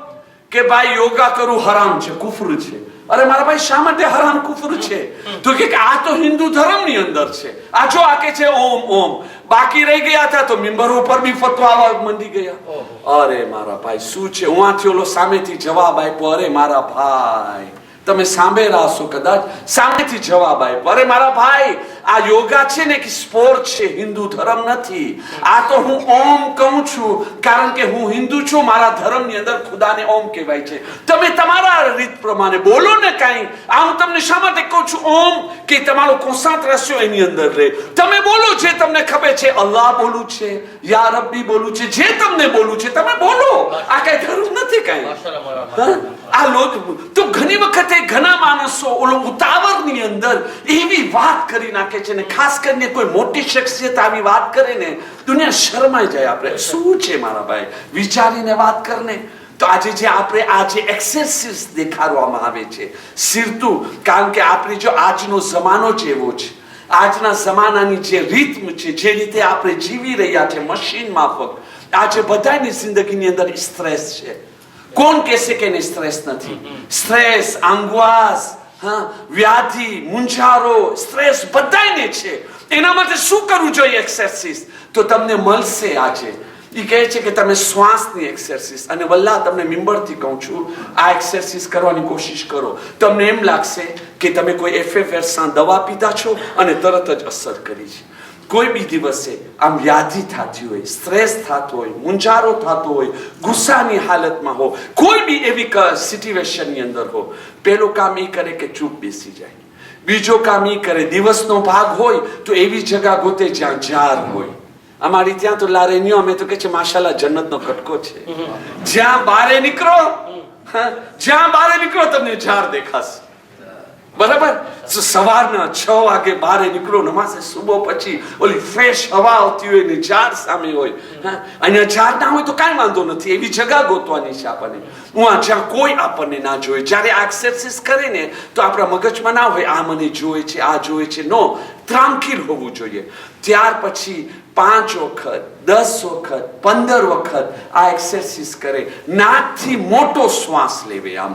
કે ભાઈ યોગા કરવું હરામ છે, કુફર છે. અરે મારા ભાઈ, શા માટે હરામ કુફર છે? તો કે આ તો હિન્દુ ધર્મની અંદર છે. આ જો આ કે છે ઓમ ઓમ. બાકી રહી ગયા હતા તો મિંબર ઉપર બી ફતવા આવવા મંડી ગયા. અરે મારા ભાઈ, શું છે? ઉहाँથી ઓલો સામેથી જવાબ આપ્યો. અરે મારા ભાઈ, તમે સાંભળ્યા હશો કદાચ, સામેથી જવાબ આપ્યો. અરે મારા ભાઈ, આ યોગા છે ને કે સ્પોર્ટ છે, હિન્દુ ધર્મ નથી. આ તો હું ઓમ કહું છું કારણ કે હું હિન્દુ છું. મારા ધર્મની અંદર ખુદાને ઓમ કહેવાય છે. તમે તમારા રીત પ્રમાણે બોલો ને કાંઈ. આ હું તમને શા માટે કહું છું ઓમ? કે તમારો કોન્સન્ટ્રેશન એની અંદર રહે. તમે બોલો જે તમને ખબર છે. અલ્લાહ બોલું છે, યા રબ્બી બોલું છે, જે તમને બોલું છે તમે બોલો. આ કઈ ધર્મ નથી કાંઈ. આ લોકો તો ઘણી વખતે ઘણા માણસો ઓલો ઉતાવળની અંદર એવી વાત કરી નાખે છે ને, ખાસ કરીને કોઈ મોટી શખ્સિયત આવી વાત કરે ને, દુનિયા શરમાઈ જાય. આપણે શું છે મારા ભાઈ, વિચારીને વાત કરને. તો આજે જે આપણે આજે એક્સરસાઇઝ દેખાડવામાં આવે છે સિરતું, કારણ કે આપણે જો આજનો જમાનો જેવો છે, આજના જમાનાની જે રીતમ છે, જે રીતે આપણે જીવી રહ્યા છે મશીન માફક, આજે બધાની જિંદગીની અંદર સ્ટ્રેસ છે. કોણ કહેશે કે એને સ્ટ્રેસ નથી? સ્ટ્રેસ, આંગવાસ, વ્યાધિ, મૂંઝારો, સ્ટ્રેસ બધાને છે. એના માટે શું કરવું જોઈએ? એક્સરસાઇઝ તો તમને મળશે. આજે એ કહે છે કે તમે શ્વાસની એક્સરસાઇઝ, અને વલ્લાહ તમને મિંબરથી કહું છું, આ એક્સરસાઇઝ કરવાની કોશિશ કરો. તમને એમ લાગશે કે તમે કોઈ FFR દવા પીધા છો અને તરત જ અસર કરી છે. કોઈ બી દિવસે આમ વ્યાધિ થતી હોય, સ્ટ્રેસ થતો હોય, મૂંઝારો થતો હોય, ગુસ્સાની હાલતમાં હો, કોઈ બી એવી સિચ્યુએશનની અંદર હો, પહેલું કામ એ કરે કે ચૂપ બેસી જાય. બીજો કામ એ કરે, દિવસનો ભાગ હોય તો એવી જગા ગોતે જ્યાં ઝાડ હોય. અમારી ત્યાં તો લારેન્યો, અમે તો કે છે માશાલ્લાહ જન્નતનો કટકો છે. જ્યાં બારે નીકળો તમને ઝાડ દેખાશે. બરાબર? સવારના 6 વાગે બારે નીકળો, નમાઝે સુબહ પછી ઓલી ફ્રેશ હવા આવતી હોય ને ઝાડ સામે હોય. અહીંયા ઝાડ ના હોય તો કાંઈ વાંધો નથી, એવી જગા ગોતવાની છે આપણને, જ્યાં કોઈ આપણને ના જોવે. જ્યારે આ એક્સરસાઇઝ કરે ને તો આપણા મગજમાં ના હોય આ મને જોવે છે, આ જોવે છે. નો, ત્રામખીર હોવું જોઈએ. ત્યાર પછી 5 વખત, 10 વખત, 15 વખત આ એક્સરસાઇઝ કરે. નાકથી મોટો શ્વાસ લેવે. આમ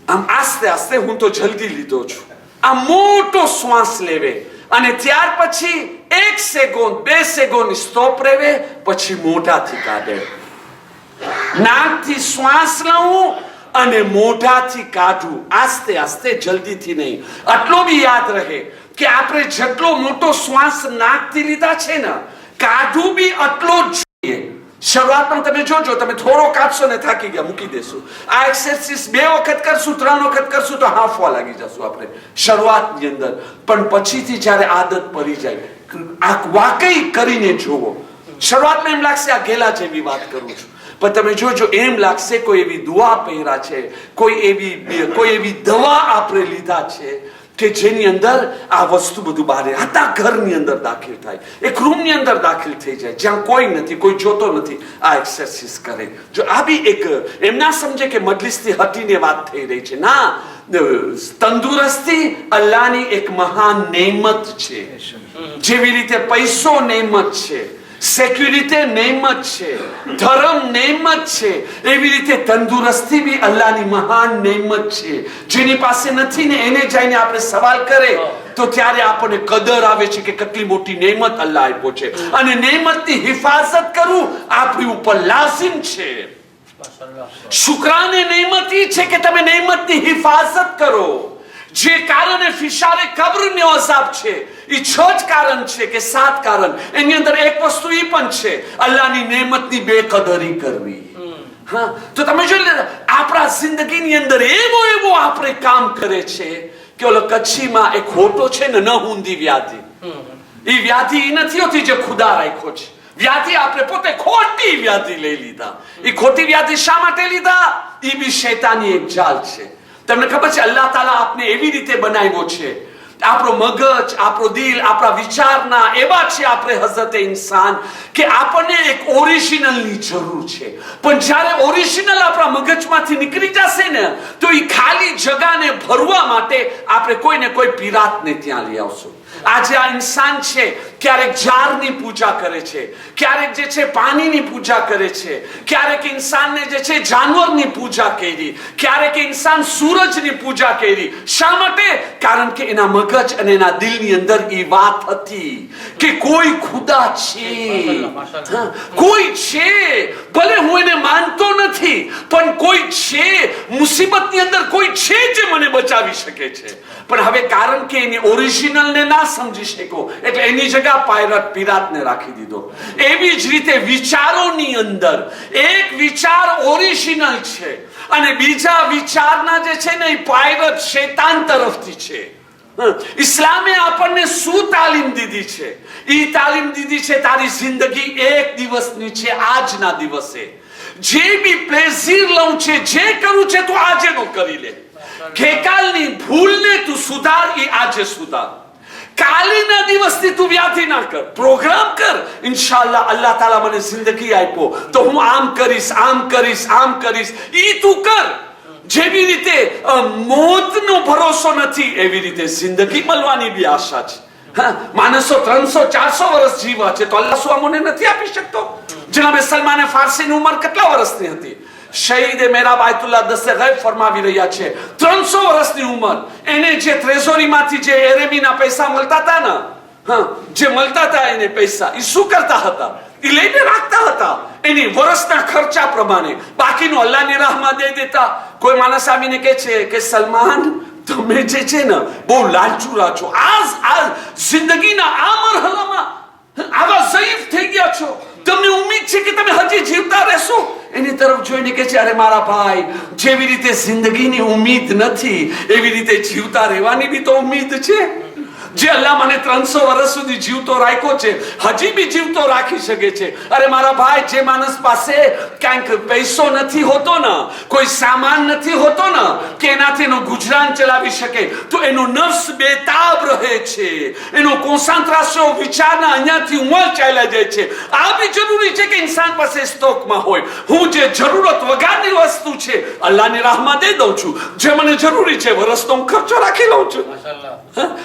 આમ આસ્તે આસ્તે હું તો જલ્દી લીધો છું. આ મોટો શ્વાસ લેવે અને ત્યાર પછી 1 સેકન્ડ 2 સેકન્ડ સ્ટોપ રહેવે, પછી મોઢાથી કાઢે. નાકથી શ્વાસ લઉં અને મોઢાથી કાઢું, આસ્તે આસ્તે, જલ્દીથી નહીં. આટલો બી યાદ રહે કે આપણે જેટલો મોટો શ્વાસ નાકથી લીધા છે ને, કાઢું બી આટલો જ જોઈએ. શરૂઆતમાં તમે જોજો, તમે થોડો કાઢશો ને થાકી ગયા, મૂકી દેશું. આ એક્સરસાઇઝ 2 વખત કરશું, 3 વખત કરશું તો હાંફવા લાગી જશું આપણે શરૂઆતની અંદર. પણ પછીથી જ્યારે આદત પડી જાય, આ વાકઈ કરીને જોવો. શરૂઆતમાં એમ લાગશે આ ગેલા જેવી વાત કરું છું, પણ તમે જોજો એમ લાગશે કોઈ એવી દુઆ પહેરા છે, કોઈ એવી દવા આપણે લીધા છે કે જેની અંદર આ વસ્તુ બધું બહાર હતા ઘરની અંદર દાખલ થાય, એક રૂમની અંદર દાખલ થઈ જાય જ્યાં કોઈ નથી, કોઈ જોતો નથી. આ એક્સરસાઇઝ કરે. જો આ બી એક એમ ના સમજે કે મજલિસથી હટીને વાત થઈ રહી છે. ના, તંદુરસ્તી અલ્લાહની એક મહાન નેમત છે. જેવી રીતે પૈસો નેમત છે, સેક્યુરિટી નેમત છે, ધર્મ નેમત છે, એવી રીતે તંદુરસ્તી બી અલ્લાહની મહાન નેમત છે. જેની પાસે નથી ને એને જઈને આપણે સવાલ કરે તો ત્યારે આપણને કદર આવે છે કે કેટલી મોટી નેમત અલ્લાહ આપ્યો છે. અને નેમતની હિફાજત કરવું આપણી ઉપર લાઝિમ છે. શુક્રાને નેમત ઈ છે કે તમે નેમતની હિફાજત કરો. જે કારણે ફિશારે કબ્રનો અઝાબ છે, એ 6 જ કારણ છે કે 7 કારણ. એની અંદર એક વસ્તુ ઈ પણ છે, અલ્લાહની નેમતની બેકદરી કરવી. હા, તો તમે જોઈ લે આપણા જિંદગીની અંદર એવો આપણે કામ કરે છે કે ઓલો કચ્છીમાં એક હોટો છે ને, ન હુંદી વ્યાધિ. એ વ્યાધિ એ નથી હોતી જે ખુદા રાખ્યો છે. વ્યાધિ આપણે પોતે ખોટી વ્યાધિ લઈ લીધા. એ ખોટી વ્યાધિ શા માટે લીધા? એ બી શૈતાની એક જાલ છે. તમને ખબર છે અલ્લાહ તાલા આપને એવી રીતે બનાવ્યો છે, આપણો મગજ, આપણો દિલ, આપણા વિચારના એવા છે આપણે હઝરતે ઇન્સાન કે આપણને એક ઓરિજિનલની જરૂર છે. પણ જ્યારે ઓરિજિનલ આપણા મગજમાંથી નીકળી જશે ને તો એ ખાલી જગાને ભરવા માટે આપણે કોઈને કોઈ પીરાતને ત્યાં લઈ આવશું. આજે આ ઇન્સાન છે, ક્યારેક ઝાડની પૂજા કરે છે, ક્યારેક જે છે પાણીની પૂજા કરે છે, ક્યારેક ઇન્સાનને જે છે જાનવરની પૂજા કરી, ક્યારેક ઇન્સાન સૂરજની પૂજા કરી. શા માટે? કારણ કે એના મગજ અને એના દિલની અંદર એ વાત હતી કે કોઈ ખુદા છે, કોઈ છે. ભલે હું એને માનતો નથી, પણ કોઈ છે, મુસીબતની અંદર કોઈ છે જે મને બચાવી શકે છે. પણ હવે કારણ કે એની ઓરિજિનલને ના સમજી શકો એટલે એની જગ્યા પીરાતને રાખી દીધો. એવી જ રીતે વિચારોની અંદર એક વિચાર ઓરિજિનલ છે અને બીજા વિચારના જે છે ને એ પાયરટ શૈતાન તરફથી છે. ઇસ્લામે આપણને શું તાલીમ દીધી છે? એ તાલીમ દીધી છે તારી જિંદગી એક દિવસની છે. આજના દિવસે જે બી પ્લેઝર લઉં છે, જે કરું છે તું આજે નો કરી લે. ગઈકાલની ભૂલને તું સુધાર, એ આજે સુધાર. કાલના દિવસથી તું વ્યાધિ ના કર, પ્રોગ્રામ કર. ઇન્શાઅલ્લાહ અલ્લાહ તાલા મને જિંદગી આપ્યો તો હું આમ કરીશ, આમ કરીશ, આમ કરીશ. ઈ તું કર. જેવી રીતે મોતનો ભરોસો નથી એવી રીતે જિંદગી મળવાની બી આશા છે. માણસો 300-400 વર્ષ જીવા છે તો અલ્લાહ શું અમને નથી આપી શકતો? જનાબે સલમાને ફારસીની ઉંમર કેટલા વર્ષની હતી? શહીદ મેરાબ આયતુલ્લાહ દસ્તે ગૈબ ફરમાવી રહ્યા છે 300 વર્ષની ઉંમર. એને જે ટ્રેઝરીમાંથી જે એરેમીના પૈસા મળતા હતા ને, જે મળતા હતા એને પૈસા, એ શું કરતા હતા? એ લઈને રાખતા હતા એની વર્ષના ખર્ચા પ્રમાણે. બાકીનું અલ્લાહની રાહમાં દઈ દેતા. કોઈ માણસ આવીને કહે છે કે સલમાન તમે જે છે ને બહુ લાલચુરા છો, આ જિંદગીના આ મરહલામાં આવા ઝઈફ થઈ ગયા છો, તમને ઉમ્મીદ છે કે તમે હજી જીવતા રહેશો. એની તરફ જોઈને કે છે અરે મારા ભાઈ, જેવી રીતે જિંદગીની ઉમ્મીદ નથી એવી રીતે જીવતા રહેવાની બી તો ઉમ્મીદ છે. જે અલ્લાહ મને 300 વર્ષ સુધી જીવતો રાખ્યો છે, હજી બી જીવતો રાખી શકે છે. અરે મારા ભાઈ, જે માણસ પાસે ક્યાંક પૈસો નથી હોતો ને, કોઈ સામાન નથી હોતો ને કે એનાથી એનું ગુજરાન ચલાવી શકે, તો એનો નફ્સ બેતાબ રહે છે, એનો કોન્સન્ટ્રેશન વિચારના અહીંયાથી ઉંમર ચાલ્યા જાય છે. આ બી જરૂરી છે કે ઇન્સાન પાસે સ્ટોકમાં હોય. હું જે જરૂરત વગરની વસ્તુ છે અલ્લાહની રાહમાં દઈ દઉં છું. જે મને જરૂરી છે વર્ષનો ખર્ચો રાખી લઉં છું.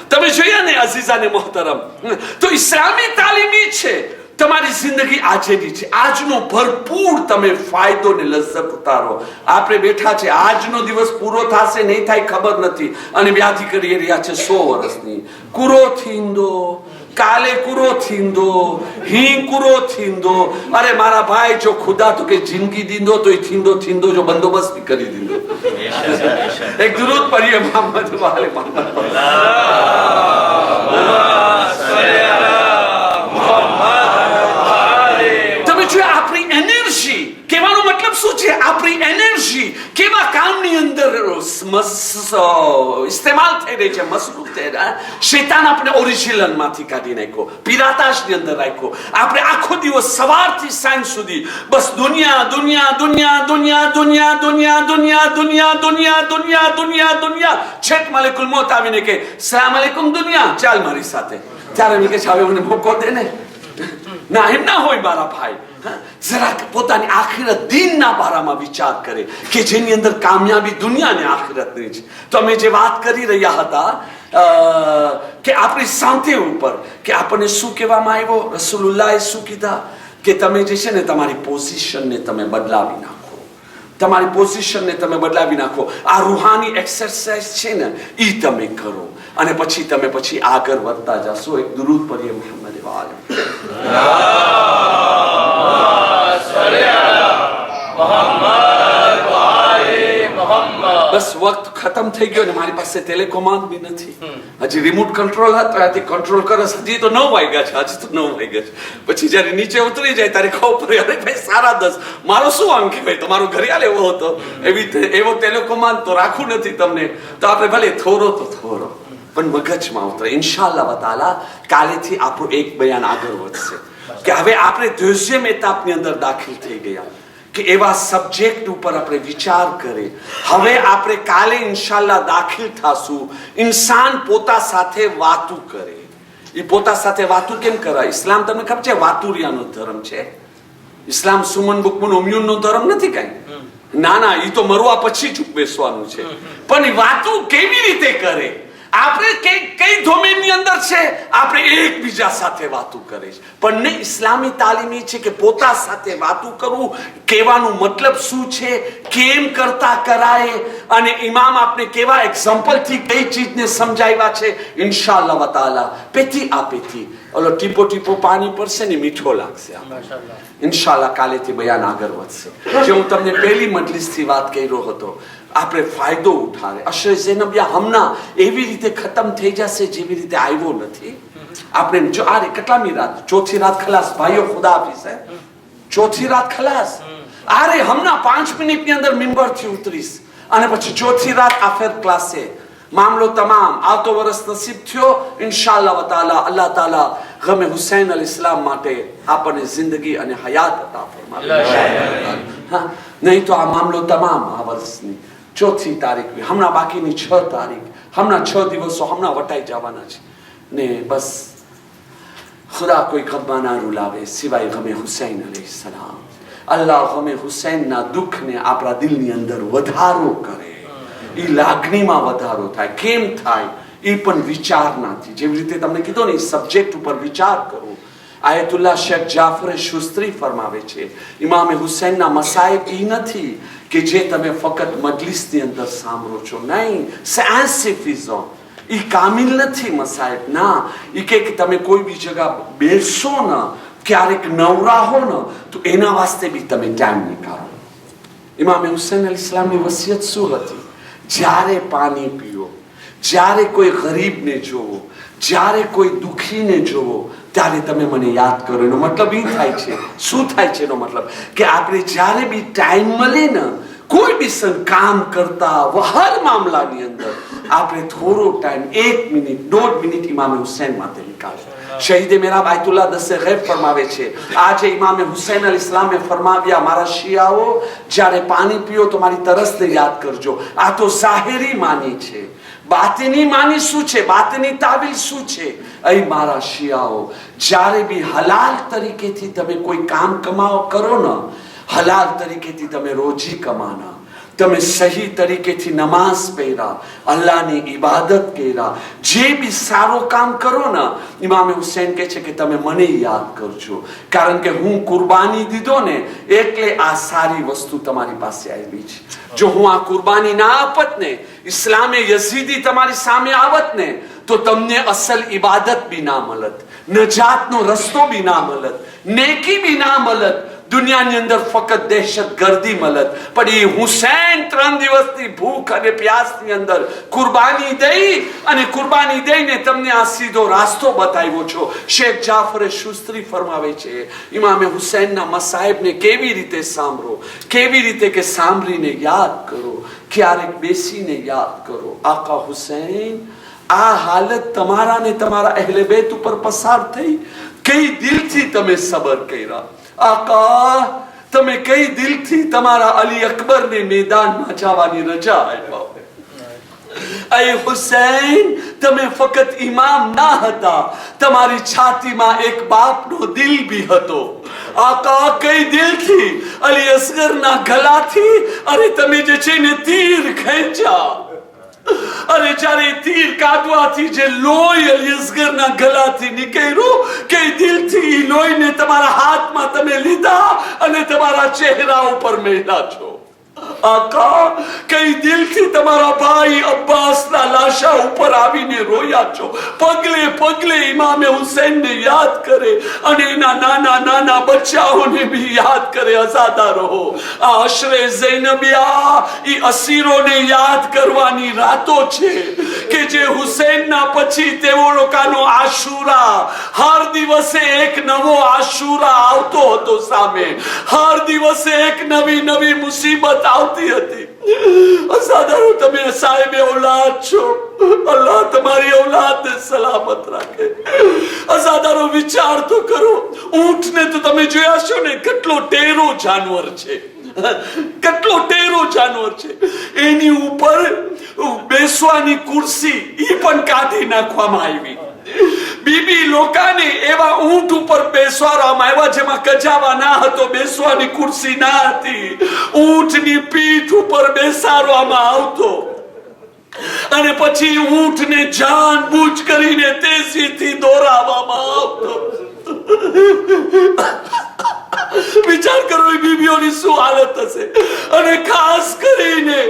તમે જોયા ને અઝીઝાને મોહતરમ, તો ઇસ્લામી તાલીમ છે તમારી જિંદગી આજેની છે, આજનો ભરપૂર તમે ફાયદો ને લજ્જત ઉતારો. આપણે બેઠા છે, આજનો દિવસ પૂરો થશે નહીં થાય ખબર નથી, અને વ્યાધિ કરી રહ્યા છે 100 વર્ષની. કુરો થીંદો, કાલે કુરો થીંદો, હી કુરો થીંદો. અરે મારા ભાઈ, જો ખુદા તો કે જિંદગી દીંદો તો એ થીંદો થીંદો જો બંદોબસ્ત બી કરી દીધો. એક દુરૂદ પઢીએ મોહમ્મદ વાલે મોહમ્મદ. કહેવાનો મતલબ શું છે? આપણી એનર્જી કેવા કામની અંદર ઇસ્તેમાલ થઈ રહી છે, મસરૂફ થઈ રહ્યા. શૈતાન આપણે ઓરિજિનલ માંથી કાઢી નાખ્યો, પિરાતાશ ની અંદર રાખ્યો. આપણે આખો દિવસ સવારથી સાંજ સુધી બસ દુનિયા દુનિયા દુનિયા દુનિયા દુનિયા દુનિયા દુનિયા દુનિયા દુનિયા દુનિયા દુનિયા દુનિયા. છેક મલેકુલ મોત આવીને કે સલામ અલૈકુમ દુનિયા, ચાલ મારી સાથે. ત્યારે મેં કે હવે મને મોકો દે ને. ના, એમ ના હોય મારા ભાઈ. જરાક પોતાની આખિરત દીનના બારામાં વિચાર કરે કે જેની અંદર કામયાબી દુનિયા ને આખિરતની છે. તો અમે જે વાત કરી રહ્યા હતા કે આપણી શાંતિ ઉપર કે આપણને શું કહેવામાં આવ્યો, રસૂલુલ્લાહે શું કીધા કે તમે જે છે ને તમારી પોઝિશનને તમે બદલાવી નાખો, તમારી પોઝિશનને તમે બદલાવી નાખો. આ રૂહાની એક્સરસાઇઝ છે ને એ તમે કરો, અને પછી તમે આગળ વધતા જશો. એક દુરૂદ પઢીએ મોહમ્મદ વાલે. બસ વખત ખતમ થઈ ગયો ને મારી પાસે ટેલિકોમાન્ડ બી નથી. હજી રિમોટ કંટ્રોલ હતો, આથી કંટ્રોલ કરે. હજી તો 9 વાગ્યા છે, હજી તો 9 વાગ્યા છે. પછી જયારે નીચે ઉતરી જાય ત્યારે ખબર પડે, અરે ભાઈ 10:30. મારો શું આમ કહેવાય, તમારો ઘડિયાળ એવો હતો. એવો ટેલિકોમાન્ડ તો રાખવું નથી તમને. તો આપણે ભલે થોડો તો થોડો પણ મગજમાં ઉતરે. ઇન્શાઅલ્લાહ તાલા કાલેથી આપણું એક બયાન આગળ વધશે કે હવે આપણે દ્વૈઝમ એતાપની અંદર દાખલ થઈ ગયા કે એવા સબ્જેક્ટ ઉપર આપણે વિચાર કરીએ. હવે આપણે કાલે ઇન્શાઅલ્લાહ દાખલ થાશું. ઇન્સાન પોતા સાથે વાતું કરે. એ પોતા સાથે વાતું કેમ કરાય? ઇસ્લામ તમને ખબર છે વાતુરિયાનો ધર્મ છે. ઇસ્લામ સુમન બુકમન ઉમ્યુનનો ધર્મ નથી કાંઈ. ના ના, એ તો મરવા પછી જ બેસવાનું છે. પણ એ વાતું કેવી રીતે કરે? આપણે કઈ ડોમેનની અંદર છે, આપણે એકબીજા સાથે વાતો કરે છે. પણ ને ઇસ્લામી તાલીમ એ છે કે પોતા સાથે વાતો કરવું, કહેવાનું મતલબ શું છે, કેમ કરતા કરાય, અને ઇમામ આપણે કેવા એક્ઝામ્પલ થી કઈ ચીજને સમજાવ્યા છે. ઇન્શાઅલ્લાહ તાલા પેથી આપેથી ઓલો ટીપો ટીપો પાણી પડશે ને મીઠો લાગશે. ઇન્શાઅલ્લાહ કાલેથી બયાન આગળ વધશે. જે હું તમને પહેલી મજલિસથી વાત કર્યો હતો, આપણે ફાયદો ઉઠાવે. અશરે ઝૈનબિયા હમણાં એવી રીતે ખતમ થઈ જશે જેવી રીતે આવ્યો નથી. આપણે જો આ કેટલામી રાત, ચોથી રાત ખલાસ ભાઈઓ, ખુદા હાફિઝ. ચોથી રાત ખલાસ. અરે હમણાં 5 મિનિટની અંદર મિંબરથી ઉતરીશ, અને પછી ચોથી રાત આફર ક્લાસે. મામલો તમામ. આવતો વર્ષ નસીબ થયો ઇન્શાઅલ્લાહ તાલા. અલ્લાહ તાલા ગમે હુસૈન અલ ઇસ્લામ માટે આપણને જિંદગી અને હયાત અતા ફરમાવે. નહીં તો આ મામલો તમામ આ વર્ષની 4મી તારીખ, હમણાં બાકીની 6 તારીખ, હમણાં 6 દિવસો હમણાં વટાઈ જવાના છે ને. બસ ખુદા કોઈ ગમમાં ના રૂલાવે સિવાય ગમે હુસૈન અલૈહિસ્સલામ. અલ્લાહ ગમે હુસૈનના દુઃખને આપણા દિલની અંદર વધારો કરે, એ લાગણીમાં વધારો થાય. કેમ થાય એ પણ વિચારનાથી. જેવી રીતે તમને કીધું ને, સબ્જેક્ટ ઉપર વિચાર કરો. આયતુલ્લાહ શેખ જાફર શુસ્ત્રી ફરમાવે છે, ઇમામે હુસૈનના મસાઇબ એ નથી કે જે તમે ફક્ત મજલિસની અંદર સાંભળો છો. નહીં, સેન્સિફિઝમ એ કામિલ નથી મસાઇબ. ના, એ કે તમે કોઈ બી જગા બેસો ને, ક્યારેક નવરા હો ને, તો એના વાસ્તે બી તમે ટાઈમ નીકાળો. ઇમામે હુસૈન અલ ઇસ્લામની વસિયત શું હતી? જ્યારે પાણી પીઓ, જ્યારે કોઈ ગરીબને જોવો, જ્યારે કોઈ દુખીને જોવો, ત્યારે તમે મને યાદ કરો. એનો મતલબ એ થાય છે, શું થાય છે એનો મતલબ કે આપણે જ્યારે બી ટાઈમ મળે ને, કોઈ બી કામ કરતા હર મામલાની અંદર આપણે થોડો ટાઈમ 1 મિનિટ 1.5 મિનિટ ઇમામે હુસૈન માટે નીકાળો. શહીદે મેરાબ આયતુલ્લાહ દસ્તે ગૈબ ફરમાવે છે, આજે ઇમામે હુસૈન અલ ઇસ્લામે ફરમાવ્યા, મારા શિયાઓ જ્યારે પાણી પીઓ તો મારી તરસને યાદ કરજો. આ તો ઝાહિરી માની છે. બાતિની માની શું છે? બાતિની તાબીલ શું છે? અહીં મારા શિયાઓ, જ્યારે બી હલાલ તરીકેથી તમે કોઈ કામ કમાઓ કરો ને, હલાલ તરીકેથી તમે રોજી કમાના, તમે સહી તરીકેથી નમાઝ પહેરા, અલ્લાહની ઇબાદત કર્યા, જે બી સારું કામ કરો ને, ઇમામ હુસૈન કહે છે કે તમે મને યાદ કરજો, કારણ કે હું કુરબાની દીધો ને એટલે આ સારી વસ્તુ તમારી પાસે આવી છે. જો હું આ કુરબાની ના આપત ને, ઇસ્લામે યઝીદી તમારી સામે આવત ને, તો તમને અસલ ઇબાદત બી ના મળત, નજાતનો રસ્તો બી ના મળત, નેકી બી ના મળત. દુનિયાની અંદર ફક્ત દહેશતગર્દી મળત. પણ એ હુસૈન 3 દિવસની ભૂખ અને પ્યાસની અંદર કુરબાની દઈ અને કુરબાની દઈને તમને આ સીધો રાસ્તો બતાવ્યો છો. શેખ જાફર શુસ્ત્રી ફરમાવે છે, ઇમામે હુસૈનના મસાહેબને કેવી રીતે સાંભળો, કેવી રીતે કે સાંભળીને યાદ કરો, ક્યારેક બેસીને યાદ કરો. આકા હુસૈન, આ હાલત તમારા ને તમારા અહેલે બેત ઉપર પસાર થઈ, કઈ દિલથી તમે સબર કર્યા. આકા, તમે કઈ દિલથી તમારા અલી અકબરને મેદાનમાં જવાની રજા આપ્યા. અય હુસૈન, તમે ફક્ત ઇમામ ના હતા, તમારી છાતીમાં એક બાપનો દિલ બી હતો. આકા, કઈ દિલથી અલી અસગરના ગલાથી અરે તમે જે છે ને તીર ખેંચ્યા. અરે જ્યારે તીર કાઢવાથી જે લોહી અલી અસગરના ગલાથી નીકળ્યું, કે દિલથી લોહીને તમારા હાથમાં તમે લીધા અને તમારા ચહેરા ઉપર મેળ્યા છો. આકા, કઈ દિલથી તમારા ભાઈ અબ્બાસના લાશા ઉપર આવીને રોયા છો. પગલે પગલે ઇમામે હુસૈનને યાદ કરે અને એના નાના નાના બચ્ચાઓને બી યાદ કરે. અઝાદારો, આ અશરે ઝૈનબિયા ઈ અસીરોને યાદ કરવાની રાતો છે કે જે હુસૈનના પછી તેઓ લોકોનો આશુરા, હર દિવસે એક નવો આશુરા આવતો હતો સામે, હર દિવસે એક નવી નવી મુસીબત આવતી હતી. અઝાદારો, તમે સાહેબ औलाद છો, અલ્લાહ તમારી औलादને સલામત રાખે. અઝાદારો, વિચાર તો કરો, ઊંટને તો તમે જોયા છો ને, કેટલો ટેરો જાનવર છે, કેટલો ટેરો જાનવર છે. એની ઉપર બેસવાની ખુરશી ઈ પણ કાઢી નાખવામાં આવી. બીબી લોકાને એવા ઊંટ ઉપર બેસવામાં આવ્યા જેમાં કજાવા ના હતો, બેસવાની ખુરશી ના હતી. ઊંટની પીઠ ઉપર બેસાડવામાં આવતો અને પછી ઊંટને જાનબૂਝ કરીને તેજીથી દોરાવવામાં આવતો. વિચાર કરો એ બીબીઓની શું હાલત હશે, અને ખાસ કરીને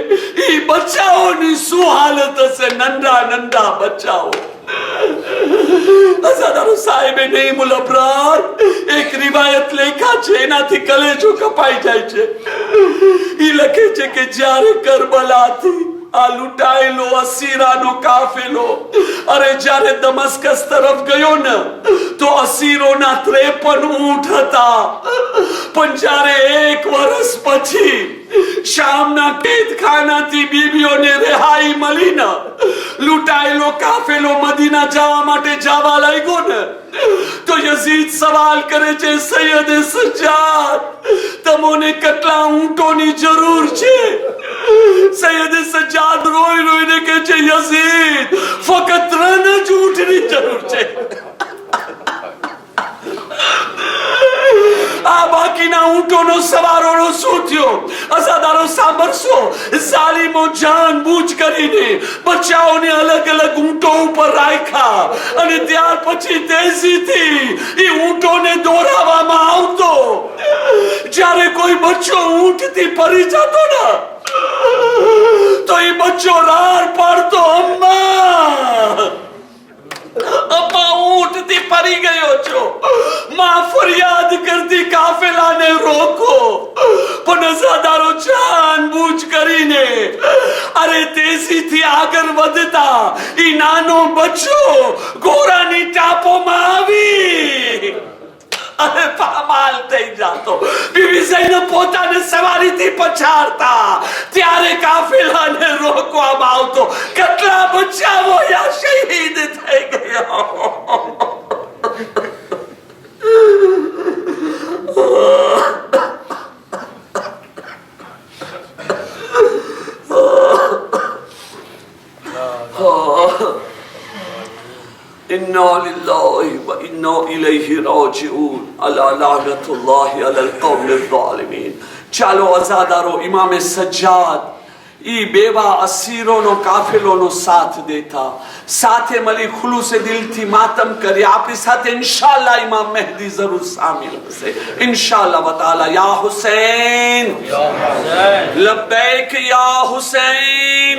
એ બચ્ચાઓની શું હાલત હશે, નંડા નંડા બચ્ચાઓ. અઝાદારો, સાહેબે નઈમુલ અબરાર એક રિવાયત લેખા છે, એનાથી કલેજો કપાઈ જાય છે. એ લખે છે કે જ્યારે કરબલાથી આ લૂંટાયેલો અસીરાનો કાફેલો અરે જ્યારે દમસ્કસ તરફ ગયો ને, તો અસીરોના 53 ઊંટ હતા. પણ જ્યારે 1 વર્ષ પછી શામના કેદખાનાથી બીબીઓને રિહાઈ મળી ને, લૂંટાયેલો કાફેલો મદીના જવા માટે જવા લાગ્યો ને, તો યઝીદ સવાલ કરે છે, સૈયદે સજ્જાદ, તમને કેટલા ઊંટોની જરૂર છે? સૈયદે સજ્જાદ રોઈ રોઈને કહે છે, યઝીદ, ફક્ત 3 જ ઊંટની જરૂર છે. આ બાકીના ઊંટોનો સવારોનો શું થયો? અઝાદારો, સાંભળશો, ઝાલિમો જાનબૂਝ કરીને બચ્ચાઓને અલગ અલગ ઊંટો ઉપર રાખ્યા અને ત્યાર પછી તેજીથી એ ઊંટોને દોરાવવામાં આવતો. જ્યારે કોઈ બચ્ચો ઊંટથી પડી જતો ને, તો એ બચ્ચો રાડ પાડતો, અમ્મા, અપ્પા, ઊંટથી પડી ગયો છો. માં ફરિયાદ કરતી કાફેલાને રોકો. પણ અઝાદારો જાનબૂਝ કરીને અરે તેજીથી આગળ વધતા ઈ નાનો બચ્ચો ઘોડાની ટાપોમાં આવી અરે પામાલ થઈ જાતો. બીબી ઝૈનબ પોતાને સવારીથી પછાડતા ત્યારે કાફેલાને રોકવામાં આવતો. કેટલા બચ્ચાઓ યા શહીદ થઈ ગયા. इन्ना लिल्लाहि व इन्ना इलैहि राजिऊन अला लानतुल्लाहि अलल कौमिल ज़ालिमीन. ચાલો અઝાદારો, ઇમામે સજ્જાદ ઈ બેવા અસીરોનો કાફેલોનો સાથ દેતા, સાથે મળી ખુલુસે દિલથી માતમ કરી. આપણી સાથે ઇન્શાઅલ્લાહ ઇમામ મહેદી જરૂર શામિલ હશે ઇન્શાઅલ્લાહ વ તઆલા. યા હુસૈન લબ્બૈક યા હુસૈન.